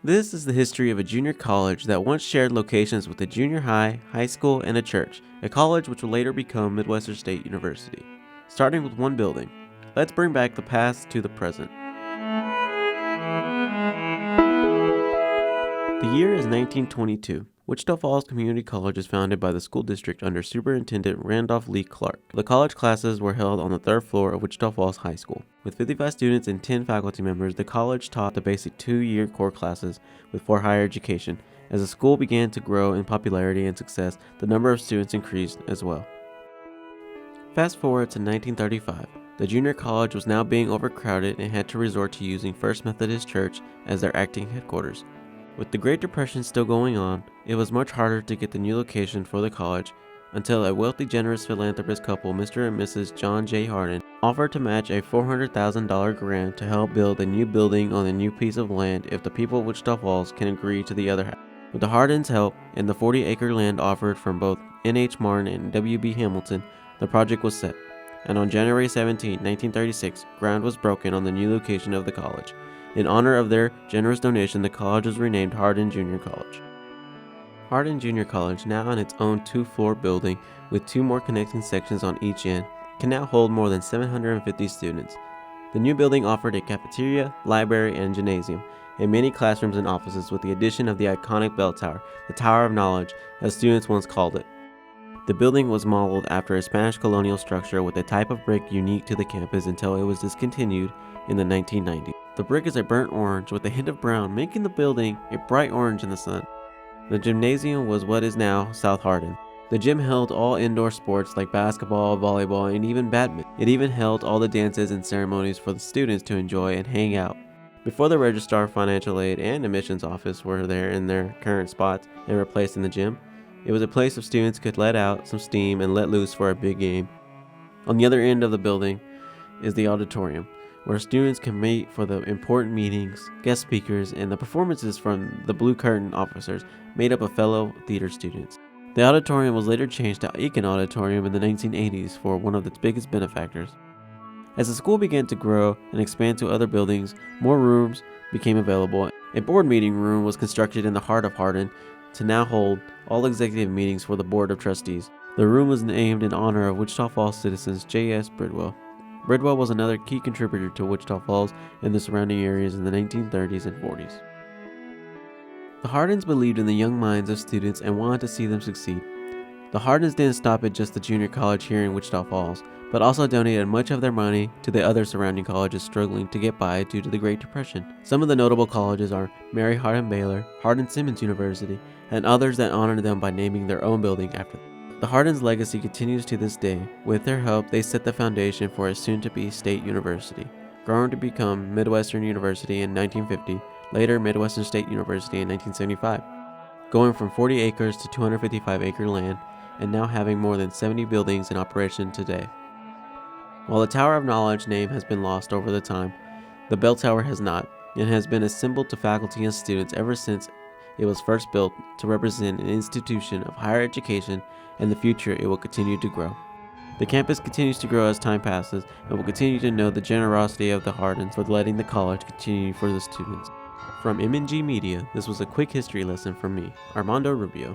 This is the history of a junior college that once shared locations with a junior high, high school, and a church, a college which will later become Midwestern State University. Starting with one building, let's bring back the past to the present. The year is 1922. Wichita Falls Community College is founded by the school district under Superintendent Randolph Lee Clark. The college classes were held on the third floor of Wichita Falls High School. With 55 students and 10 faculty members, the college taught the basic 2-year core classes for higher education. As the school began to grow in popularity and success, the number of students increased as well. Fast forward to 1935. The junior college was now being overcrowded and had to resort to using First Methodist Church as their acting headquarters. With the Great Depression still going on, it was much harder to get the new location for the college until a wealthy, generous philanthropist couple, Mr. and Mrs. John J. Hardin, offered to match a $400,000 grant to help build a new building on a new piece of land if the people of Wichita Falls can agree to the other half. With the Hardins' help and the 40-acre land offered from both N.H. Martin and W.B. Hamilton, the project was set. And on January 17, 1936, ground was broken on the new location of the college. In honor of their generous donation, the college was renamed Hardin Junior College. Hardin Junior College, now on its own 2-floor building with 2 more connecting sections on each end, can now hold more than 750 students. The new building offered a cafeteria, library, and gymnasium, and many classrooms and offices with the addition of the iconic bell tower, the Tower of Knowledge, as students once called it. The building was modeled after a Spanish colonial structure with a type of brick unique to the campus until it was discontinued in the 1990s. The brick is a burnt orange with a hint of brown, making the building a bright orange in the sun. The gymnasium was what is now South Hardin. The gym held all indoor sports like basketball, volleyball, and even badminton. It even held all the dances and ceremonies for the students to enjoy and hang out. Before the registrar, financial aid, and admissions office were there in their current spots and replaced in the gym, it was a place where students could let out some steam and let loose for a big game. On the other end of the building is the auditorium, where students can meet for the important meetings, guest speakers, and the performances from the Blue Curtain officers made up of fellow theater students. The auditorium was later changed to Aiken Auditorium in the 1980s for one of its biggest benefactors. As the school began to grow and expand to other buildings, more rooms became available. A board meeting room was constructed in the heart of Hardin to now hold all executive meetings for the Board of Trustees. The room was named in honor of Wichita Falls citizens J.S. Bridwell. Bridwell was another key contributor to Wichita Falls and the surrounding areas in the 1930s and 40s. The Hardins believed in the young minds of students and wanted to see them succeed. The Hardins didn't stop at just the junior college here in Wichita Falls, but also donated much of their money to the other surrounding colleges struggling to get by due to the Great Depression. Some of the notable colleges are Mary Hardin Baylor, Hardin-Simmons University, and others that honor them by naming their own building after them. The Hardins' legacy continues to this day. With their help, they set the foundation for a soon-to-be state university, growing to become Midwestern University in 1950, later Midwestern State University in 1975, going from 40 acres to 255-acre land, and now having more than 70 buildings in operation today. While the Tower of Knowledge name has been lost over the time, the bell tower has not, and has been a symbol to faculty and students ever since it was first built to represent an institution of higher education. In the future, it will continue to grow. The campus continues to grow as time passes, and will continue to know the generosity of the Hardins for letting the college continue for the students. From MNG Media, this was a quick history lesson from me, Armando Rubio.